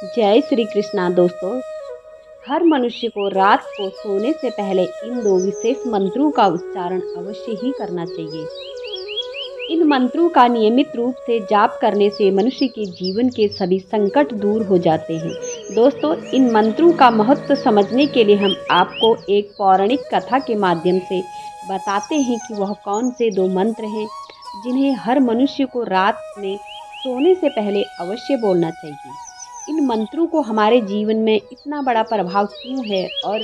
जय श्री कृष्णा दोस्तों। हर मनुष्य को रात को सोने से पहले इन दो विशेष मंत्रों का उच्चारण अवश्य ही करना चाहिए। इन मंत्रों का नियमित रूप से जाप करने से मनुष्य के जीवन के सभी संकट दूर हो जाते हैं। दोस्तों, इन मंत्रों का महत्व समझने के लिए हम आपको एक पौराणिक कथा के माध्यम से बताते हैं कि वह कौन से दो मंत्र हैं जिन्हें हर मनुष्य को रात में सोने से पहले अवश्य बोलना चाहिए। इन मंत्रों को हमारे जीवन में इतना बड़ा प्रभाव क्यों है और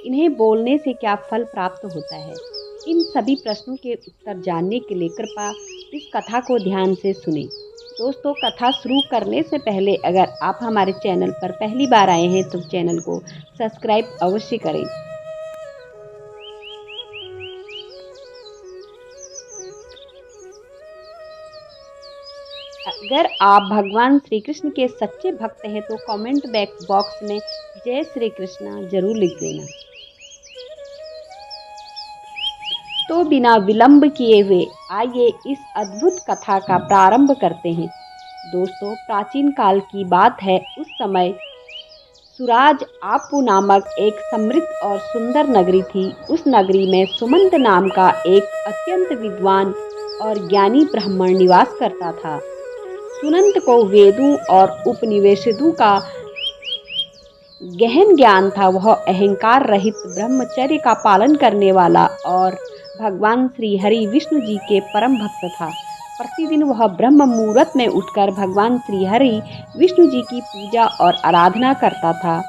इन्हें बोलने से क्या फल प्राप्त होता है, इन सभी प्रश्नों के उत्तर जानने के लिए कृपया इस कथा को ध्यान से सुनें। दोस्तों, कथा शुरू करने से पहले अगर आप हमारे चैनल पर पहली बार आए हैं तो चैनल को सब्सक्राइब अवश्य करें। अगर आप भगवान श्री कृष्ण के सच्चे भक्त हैं तो कमेंट बॉक्स में जय श्री कृष्णा जरूर लिख देना। तो बिना विलंब किए हुए आइए इस अद्भुत कथा का प्रारंभ करते हैं। दोस्तों, प्राचीन काल की बात है। उस समय सुराज आपू नामक एक समृद्ध और सुंदर नगरी थी। उस नगरी में सुमंत नाम का एक अत्यंत विद्वान और ज्ञानी ब्राह्मण निवास करता था। सुनंत को वेदों और उपनिषदों का गहन ज्ञान था। वह अहंकार रहित ब्रह्मचर्य का पालन करने वाला और भगवान श्री हरि विष्णु जी के परम भक्त था। प्रतिदिन वह ब्रह्म मुहूर्त में उठकर भगवान श्री हरि विष्णु जी की पूजा और आराधना करता था।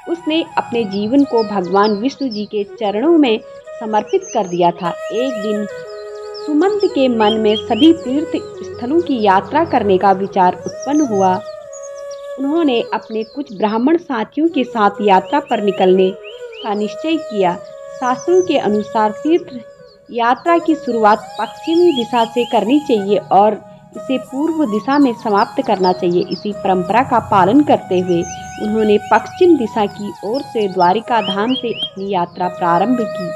उसने अपने जीवन को भगवान विष्णु जी के चरणों में समर्पित कर दिया था। एक दिन सुमंत के मन में सभी तीर्थ स्थलों की यात्रा करने का विचार उत्पन्न हुआ। उन्होंने अपने कुछ ब्राह्मण साथियों के साथ यात्रा पर निकलने का निश्चय किया। शास्त्रों के अनुसार तीर्थ यात्रा की शुरुआत पश्चिमी दिशा से करनी चाहिए और इसे पूर्व दिशा में समाप्त करना चाहिए। इसी परंपरा का पालन करते हुए उन्होंने पश्चिम दिशा की ओर से द्वारिका धाम से अपनी यात्रा प्रारंभ की।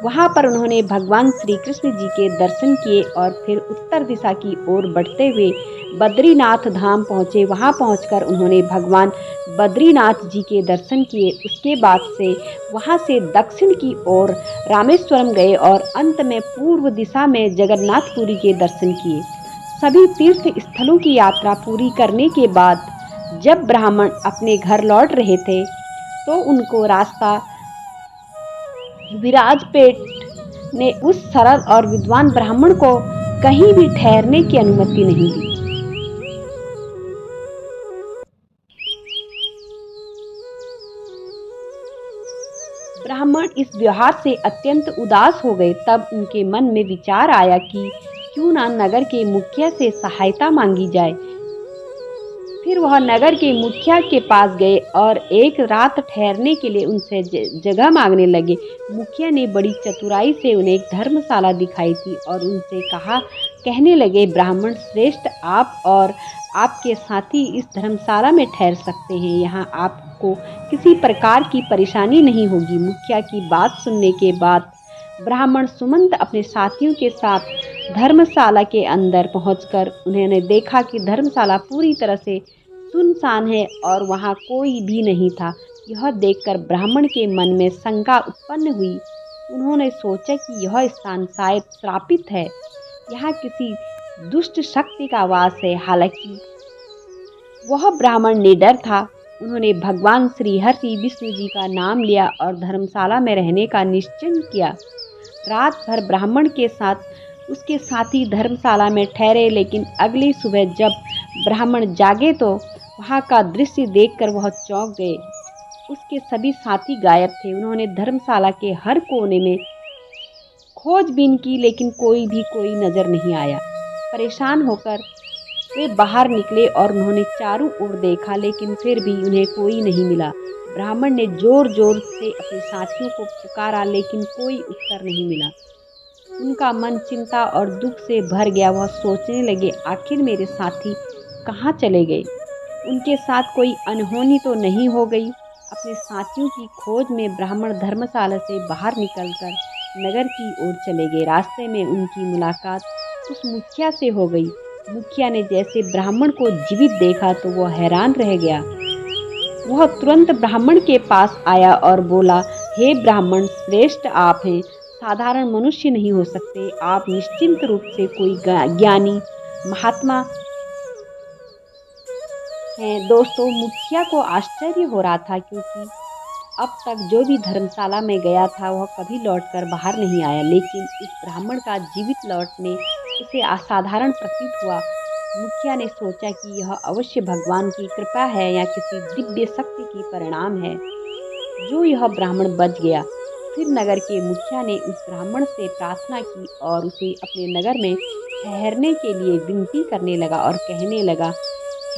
वहां पर उन्होंने भगवान श्री कृष्ण जी के दर्शन किए और फिर उत्तर दिशा की ओर बढ़ते हुए बद्रीनाथ धाम पहुंचे। वहां पहुंचकर उन्होंने भगवान बद्रीनाथ जी के दर्शन किए। उसके बाद से वहां से दक्षिण की ओर रामेश्वरम गए और अंत में पूर्व दिशा में जगन्नाथपुरी के दर्शन किए। सभी तीर्थ स्थलों की यात्रा पूरी करने के बाद जब ब्राह्मण अपने घर लौट रहे थे तो उनको रास्ता विराजपेट ने उस सरल और विद्वान ब्राह्मण को कहीं भी ठहरने की अनुमति नहीं दी। ब्राह्मण इस व्यवहार से अत्यंत उदास हो गए। तब उनके मन में विचार आया कि क्यों ना नगर के मुखिया से सहायता मांगी जाए। फिर वह नगर के मुखिया के पास गए और एक रात ठहरने के लिए उनसे जगह मांगने लगे। मुखिया ने बड़ी चतुराई से उन्हें एक धर्मशाला दिखाई थी और उनसे कहने लगे, ब्राह्मण श्रेष्ठ, आप और आपके साथी इस धर्मशाला में ठहर सकते हैं। यहाँ आपको किसी प्रकार की परेशानी नहीं होगी। मुखिया की बात सुनने के बाद ब्राह्मण सुमंत अपने साथियों के साथ धर्मशाला के अंदर पहुंचकर उन्होंने देखा कि धर्मशाला पूरी तरह से सुनसान है और वहां कोई भी नहीं था। यह देखकर ब्राह्मण के मन में शंका उत्पन्न हुई। उन्होंने सोचा कि यह स्थान शायद श्रापित है, यहाँ किसी दुष्ट शक्ति का वास है। हालांकि वह ब्राह्मण निडर था। उन्होंने भगवान श्री हरि विष्णु जी का नाम लिया और धर्मशाला में रहने का निश्चय किया। रात भर ब्राह्मण के साथ उसके साथी धर्मशाला में ठहरे, लेकिन अगली सुबह जब ब्राह्मण जागे तो वहां का दृश्य देखकर वह चौंक गए। उसके सभी साथी गायब थे। उन्होंने धर्मशाला के हर कोने में खोजबीन की, लेकिन कोई नजर नहीं आया। परेशान होकर वे बाहर निकले और उन्होंने चारों ओर देखा, लेकिन फिर भी उन्हें कोई नहीं मिला। ब्राह्मण ने जोर जोर से अपने साथियों को पुकारा, लेकिन कोई उत्तर नहीं मिला। उनका मन चिंता और दुख से भर गया। वह सोचने लगे, आखिर मेरे साथी कहाँ चले गए? उनके साथ कोई अनहोनी तो नहीं हो गई? अपने साथियों की खोज में ब्राह्मण धर्मशाला से बाहर निकलकर नगर की ओर चले गए। रास्ते में उनकी मुलाकात उस मुखिया से हो गई। मुखिया ने जैसे ब्राह्मण को जीवित देखा तो वह हैरान रह गया। वह तुरंत ब्राह्मण के पास आया और बोला, हे ब्राह्मण श्रेष्ठ, आप हैं, साधारण मनुष्य नहीं हो सकते। आप निश्चिंत रूप से कोई ज्ञानी महात्मा हैं। दोस्तों, मुखिया को आश्चर्य हो रहा था क्योंकि अब तक जो भी धर्मशाला में गया था वह कभी लौटकर बाहर नहीं आया, लेकिन इस ब्राह्मण का जीवित लौटने उसे असाधारण प्रतीत हुआ। मुखिया ने सोचा कि यह अवश्य भगवान की कृपा है या किसी दिव्य शक्ति की परिणाम है जो यह ब्राह्मण बच गया। फिर नगर के मुखिया ने उस ब्राह्मण से प्रार्थना की और उसे अपने नगर में ठहरने के लिए विनती करने लगा और कहने लगा,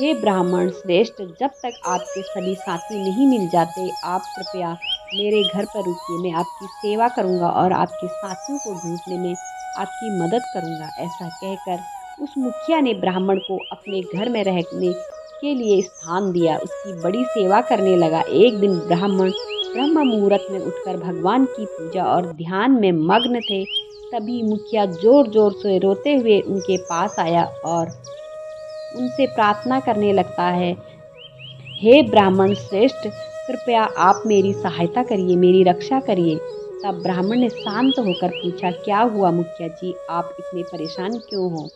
हे ब्राह्मण श्रेष्ठ, जब तक आपके सभी साथी नहीं मिल जाते, आप कृपया मेरे घर पर रुकिए। मैं आपकी सेवा करूंगा और आपके साथियों को ढूंढने में आपकी मदद करूंगा। ऐसा कहकर उस मुखिया ने ब्राह्मण को अपने घर में रहने के लिए स्थान दिया, उसकी बड़ी सेवा करने लगा। एक दिन ब्राह्मण ब्रह्म मुहूर्त में उठकर भगवान की पूजा और ध्यान में मग्न थे। तभी मुखिया जोर जोर से रोते हुए उनके पास आया और उनसे प्रार्थना करने लगता है, हे ब्राह्मण श्रेष्ठ, कृपया आप मेरी सहायता करिए, मेरी रक्षा करिए। तब ब्राह्मण ने शांत होकर पूछा, क्या हुआ मुखिया जी, आप इतने परेशान क्यों हो?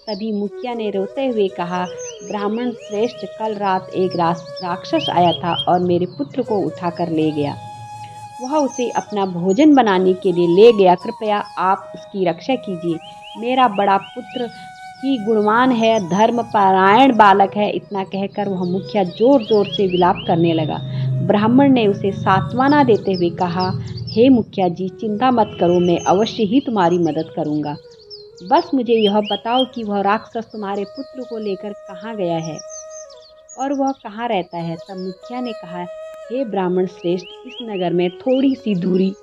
तभी मुखिया ने रोते हुए कहा, ब्राह्मण श्रेष्ठ, कल रात एक राक्षस आया था और मेरे पुत्र को उठाकर ले गया। वह उसे अपना भोजन बनाने के लिए ले गया। कृपया आप उसकी रक्षा कीजिए। मेरा बड़ा पुत्र ही गुणवान है, धर्मपरायण बालक है। इतना कहकर वह मुखिया जोर जोर से विलाप करने लगा। ब्राह्मण ने उसे सांत्वना देते हुए कहा, हे मुखिया जी, चिंता मत करो, मैं अवश्य ही तुम्हारी मदद करूंगा। बस मुझे यह बताओ कि वह राक्षस तुम्हारे पुत्र को लेकर कहाँ गया है और वह कहाँ रहता है। तब मुखिया ने कहा, हे ब्राह्मण श्रेष्ठ, इस नगर में थोड़ी सी दूरी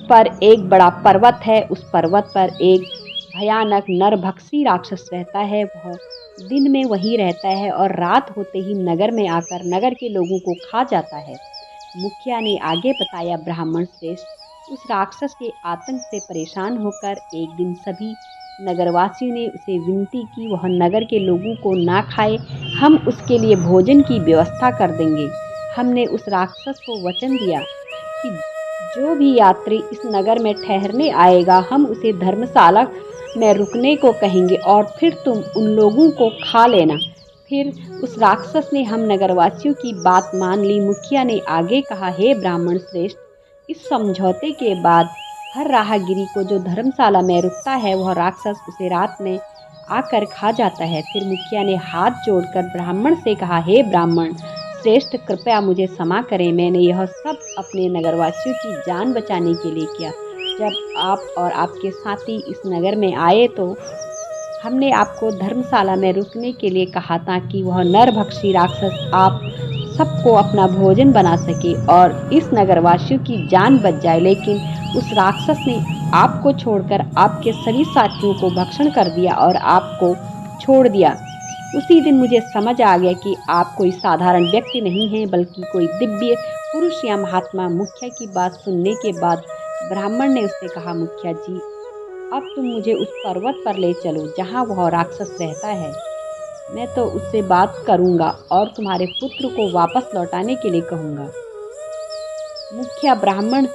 पर एक बड़ा पर्वत है। उस पर्वत पर एक भयानक नरभक्षी राक्षस रहता है। वह दिन में वहीं रहता है और रात होते ही नगर में आकर नगर के लोगों को खा जाता है। मुखिया ने आगे बताया, ब्राह्मण श्रेष्ठ, उस राक्षस के आतंक से परेशान होकर एक दिन सभी नगरवासियों ने उसे विनती की वह नगर के लोगों को ना खाए, हम उसके लिए भोजन की व्यवस्था कर देंगे। हमने उस राक्षस को वचन दिया कि जो भी यात्री इस नगर में ठहरने आएगा, हम उसे धर्मशाला में रुकने को कहेंगे और फिर तुम उन लोगों को खा लेना। फिर उस राक्षस ने हम नगरवासियों की बात मान ली। मुखिया ने आगे कहा, हे ब्राह्मण श्रेष्ठ, इस समझौते के बाद हर राहगीरी को जो धर्मशाला में रुकता है वह राक्षस उसे रात में आकर खा जाता है। फिर मुखिया ने हाथ जोड़कर ब्राह्मण से कहा, हे ब्राह्मण श्रेष्ठ, कृपया मुझे क्षमा करें, मैंने यह सब अपने नगरवासियों की जान बचाने के लिए किया। जब आप और आपके साथी इस नगर में आए तो हमने आपको धर्मशाला में रुकने के लिए कहा था कि वह नरभक्षी राक्षस आप सबको अपना भोजन बना सके और इस नगरवासियों की जान बच जाए। लेकिन उस राक्षस ने आपको छोड़कर आपके सभी साथियों को भक्षण कर दिया और आपको छोड़ दिया। उसी दिन मुझे समझ आ गया कि आप कोई साधारण व्यक्ति नहीं हैं, बल्कि कोई दिव्य पुरुष या महात्मा। मुखिया की बात सुनने के बाद ब्राह्मण ने उससे कहा, मुखिया जी, अब तुम मुझे उस पर्वत पर ले चलो जहाँ वह राक्षस रहता है। मैं तो उससे बात करूँगा और तुम्हारे पुत्र को वापस लौटाने के लिए कहूँगा। मुखिया ब्राह्मण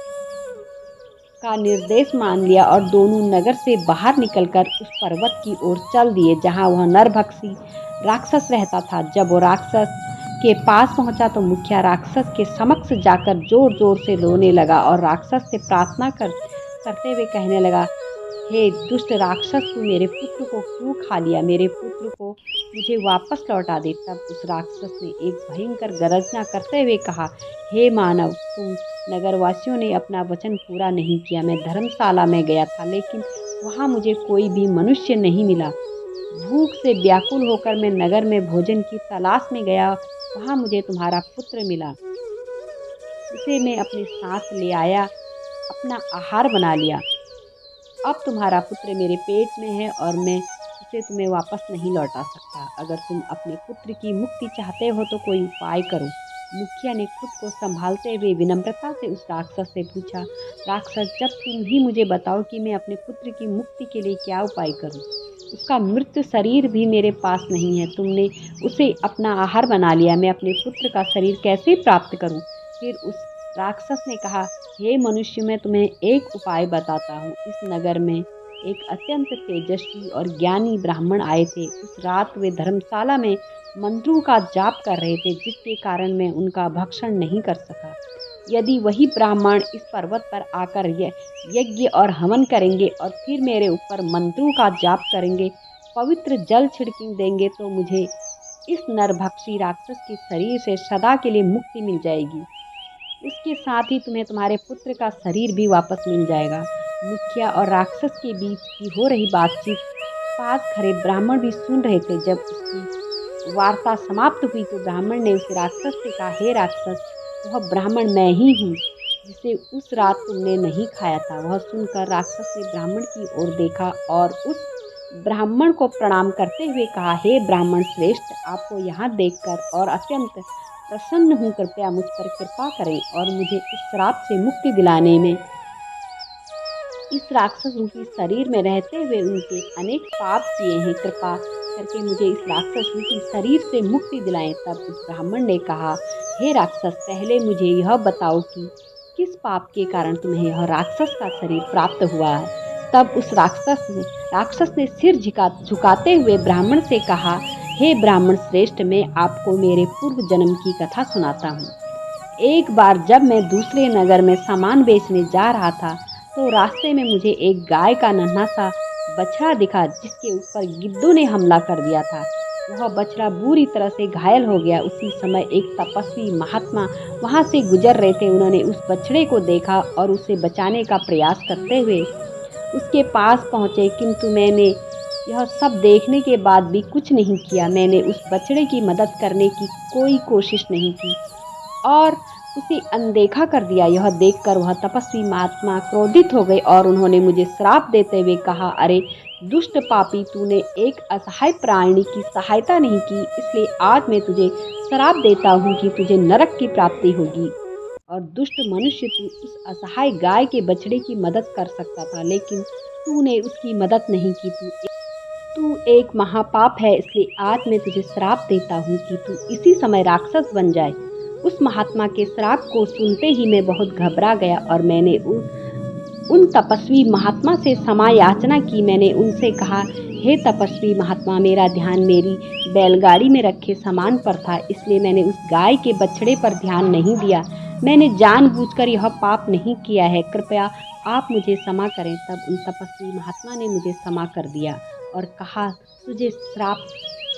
का निर्देश मान लिया और दोनों नगर से बाहर निकलकर उस पर्वत की ओर चल दिए जहाँ वह नरभक्षी राक्षस रहता था। जब वो राक्षस के पास पहुंचा तो मुखिया राक्षस के समक्ष जाकर जोर जोर से रोने लगा और राक्षस से प्रार्थना करते हुए कहने लगा, हे दुष्ट राक्षस, तू मेरे पुत्र को क्यों खा लिया? मेरे पुत्र को मुझे वापस लौटा दे। तब उस राक्षस ने एक भयंकर गर्जना करते हुए कहा, हे मानव, तुम नगरवासियों ने अपना वचन पूरा नहीं किया। मैं धर्मशाला में गया था लेकिन वहाँ मुझे कोई भी मनुष्य नहीं मिला। भूख से व्याकुल होकर मैं नगर में भोजन की तलाश में गया। वहाँ मुझे तुम्हारा पुत्र मिला। उसे मैं अपने साथ ले आया, अपना आहार बना लिया। अब तुम्हारा पुत्र मेरे पेट में है और मैं उसे तुम्हें वापस नहीं लौटा सकता। अगर तुम अपने पुत्र की मुक्ति चाहते हो तो कोई उपाय करो। मुखिया ने खुद को संभालते हुए विनम्रता से उस राक्षस से पूछा, राक्षस, जब तुम ही मुझे बताओ कि मैं अपने पुत्र की मुक्ति के लिए क्या उपाय करूं। उसका मृत शरीर भी मेरे पास नहीं है। तुमने उसे अपना आहार बना लिया। मैं अपने पुत्र का शरीर कैसे प्राप्त करूं? फिर उस राक्षस ने कहा, हे मनुष्य, मैं तुम्हें एक उपाय बताता हूँ। इस नगर में एक अत्यंत तेजस्वी और ज्ञानी ब्राह्मण आए थे। उस रात वे धर्मशाला में मंत्रों का जाप कर रहे थे, जिसके कारण मैं उनका भक्षण नहीं कर सका। यदि वही ब्राह्मण इस पर्वत पर आकर यज्ञ और हवन करेंगे और फिर मेरे ऊपर मंत्रों का जाप करेंगे, पवित्र जल छिड़क देंगे, तो मुझे इस नरभक्षी राक्षस के शरीर से सदा के लिए मुक्ति मिल जाएगी। उसके साथ ही तुम्हें तुम्हारे पुत्र का शरीर भी वापस मिल जाएगा। मुखिया और राक्षस के बीच की हो रही बातचीत पास खड़े ब्राह्मण भी सुन रहे थे। जब उसकी वार्ता समाप्त हुई तो ब्राह्मण ने उस राक्षस से कहा, हे राक्षस, वह ब्राह्मण मैं ही हूँ जिसे उस रात तुमने नहीं खाया था। वह सुनकर राक्षस ने ब्राह्मण की ओर देखा और उस ब्राह्मण को प्रणाम करते हुए कहा, हे ब्राह्मण श्रेष्ठ, आपको यहाँ देखकर और अत्यंत प्रसन्न हूँ। कृपया मुझ पर कृपा करें और मुझे इस श्राप से मुक्ति दिलाने में। इस राक्षस रूपी शरीर में रहते हुए उनके अनेक पाप किए हैं। कृपा करके मुझे इस राक्षस रूपी शरीर से मुक्ति दिलाएं। तब उस ब्राह्मण ने कहा, हे राक्षस, पहले मुझे यह बताओ कि किस पाप के कारण तुम्हें यह राक्षस का शरीर प्राप्त हुआ है। तब उस राक्षस ने सिर झुकाते हुए ब्राह्मण से कहा, हे ब्राह्मण श्रेष्ठ, मैं आपको मेरे पूर्व जन्म की कथा सुनाता हूँ। एक बार जब मैं दूसरे नगर में सामान बेचने जा रहा था तो रास्ते में मुझे एक गाय का नन्हा सा बछड़ा दिखा, जिसके ऊपर गिद्धों ने हमला कर दिया था। वह बछड़ा बुरी तरह से घायल हो गया। उसी समय एक तपस्वी महात्मा वहां से गुजर रहे थे। उन्होंने उस बछड़े को देखा और उसे बचाने का प्रयास करते हुए उसके पास पहुंचे, किंतु मैंने यह सब देखने के बाद भी कुछ नहीं किया। मैंने उस बछड़े की मदद करने की कोई कोशिश नहीं की और उसे अनदेखा कर दिया। यह देखकर वह तपस्वी महात्मा क्रोधित हो गए और उन्होंने मुझे श्राप देते हुए कहा, अरे दुष्ट पापी, तूने एक असहाय प्राणी की सहायता नहीं की, इसलिए आज मैं तुझे श्राप देता हूँ कि तुझे नरक की प्राप्ति होगी। और दुष्ट मनुष्य, तू उस असहाय गाय के बछड़े की मदद कर सकता था, लेकिन तूने उसकी मदद नहीं की। तू एक महापाप है, इसलिए आज मैं तुझे श्राप देता हूँ कि तू इसी समय राक्षस बन जाए। उस महात्मा के श्राप को सुनते ही मैं बहुत घबरा गया और मैंने उन तपस्वी महात्मा से क्षमा याचना की। मैंने उनसे कहा, हे तपस्वी महात्मा, मेरा ध्यान मेरी बैलगाड़ी में रखे सामान पर था, इसलिए मैंने उस गाय के बछड़े पर ध्यान नहीं दिया। मैंने जानबूझकर यह पाप नहीं किया है। कृपया आप मुझे क्षमा करें। तब उन तपस्वी महात्मा ने मुझे क्षमा कर दिया और कहा, तुझे श्राप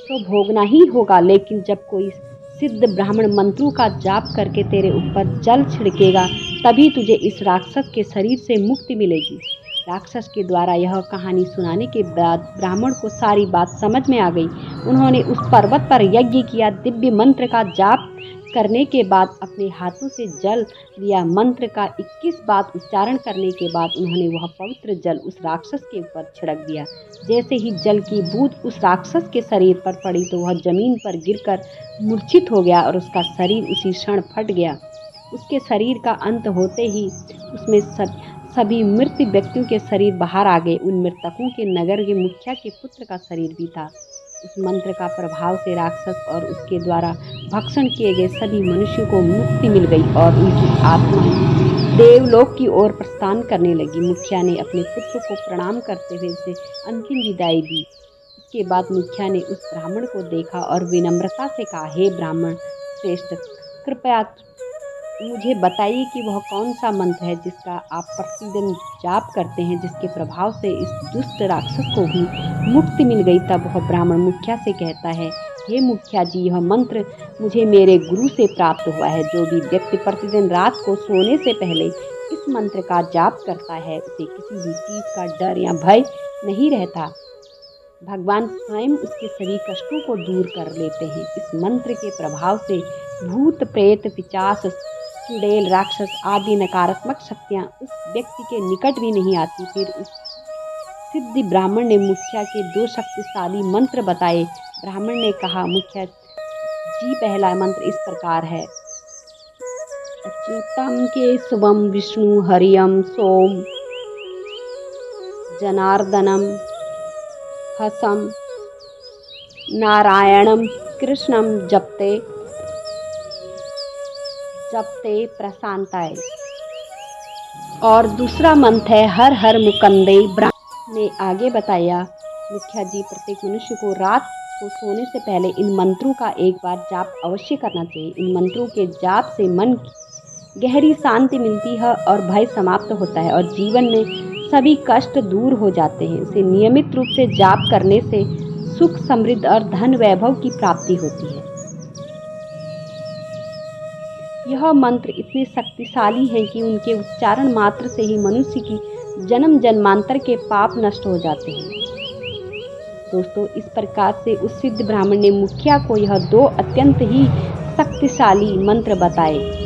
तो भोगना ही होगा, लेकिन जब कोई सिद्ध ब्राह्मण मंत्रों का जाप करके तेरे ऊपर जल छिड़केगा, तभी तुझे इस राक्षस के शरीर से मुक्ति मिलेगी। राक्षस के द्वारा यह कहानी सुनाने के बाद ब्राह्मण को सारी बात समझ में आ गई। उन्होंने उस पर्वत पर यज्ञ किया। दिव्य मंत्र का जाप करने के बाद अपने हाथों से जल लिया। मंत्र का 21 बार उच्चारण करने के बाद उन्होंने वह पवित्र जल उस राक्षस के ऊपर छिड़क दिया। जैसे ही जल की बूंद उस राक्षस के शरीर पर पड़ी तो वह जमीन पर गिरकर मूर्छित हो गया और उसका शरीर उसी क्षण फट गया। उसके शरीर का अंत होते ही उसमें सभी मृत व्यक्तियों के शरीर बाहर आ गए। उन मृतकों के नगर के मुखिया के पुत्र का शरीर भी था। उस मंत्र का प्रभाव से राक्षस और उसके द्वारा भक्षण किए गए सभी मनुष्यों को मुक्ति मिल गई और उनकी आत्मा देवलोक की ओर प्रस्थान करने लगी। मुखिया ने अपने पुत्र को प्रणाम करते हुए उसे अंतिम विदाई दी। इसके बाद मुखिया ने उस ब्राह्मण को देखा और विनम्रता से कहा, हे ब्राह्मण श्रेष्ठ, कृपया मुझे बताइए कि वह कौन सा मंत्र है जिसका आप प्रतिदिन जाप करते हैं, जिसके प्रभाव से इस दुष्ट राक्षस को भी मुक्ति मिल गई। तब वह ब्राह्मण मुखिया से कहता है, हे मुखिया जी, यह मंत्र मुझे मेरे गुरु से प्राप्त हुआ है। जो भी व्यक्ति प्रतिदिन रात को सोने से पहले इस मंत्र का जाप करता है, उसे किसी भी चीज का डर या भय नहीं रहता। भगवान स्वयं उसके सभी कष्टों को दूर कर लेते हैं। इस मंत्र के प्रभाव से भूत, प्रेत, पिशाच, चुड़ैल, राक्षस आदि नकारात्मक शक्तियां उस व्यक्ति के निकट भी नहीं आती। फिर उस सिद्ध ब्राह्मण ने मुखिया के 2 शक्तिशाली मंत्र बताए। ब्राह्मण ने कहा, मुखिया जी, पहला मंत्र इस प्रकार है, अच्युतम केशवम विष्णु हरियम सोम जनार्दनम हसम नारायणम कृष्णम जपते जपते प्रशांताय। और दूसरा मंत्र है हर हर मुकंदे। ब्राह्मण ने आगे बताया, मुखिया जी, प्रत्येक मनुष्य को रात को सोने से पहले इन मंत्रों का एक बार जाप अवश्य करना चाहिए। इन मंत्रों के जाप से मन की गहरी शांति मिलती है और भय समाप्त होता है और जीवन में सभी कष्ट दूर हो जाते हैं। इसे नियमित रूप से जाप करने से सुख, समृद्धि और धन वैभव की प्राप्ति होती है। यह मंत्र इतने शक्तिशाली हैं कि उनके उच्चारण मात्र से ही मनुष्य की जन्म जन्मांतर के पाप नष्ट हो जाते हैं। दोस्तों, इस प्रकार से उस सिद्ध ब्राह्मण ने मुखिया को यह 2 अत्यंत ही शक्तिशाली मंत्र बताए।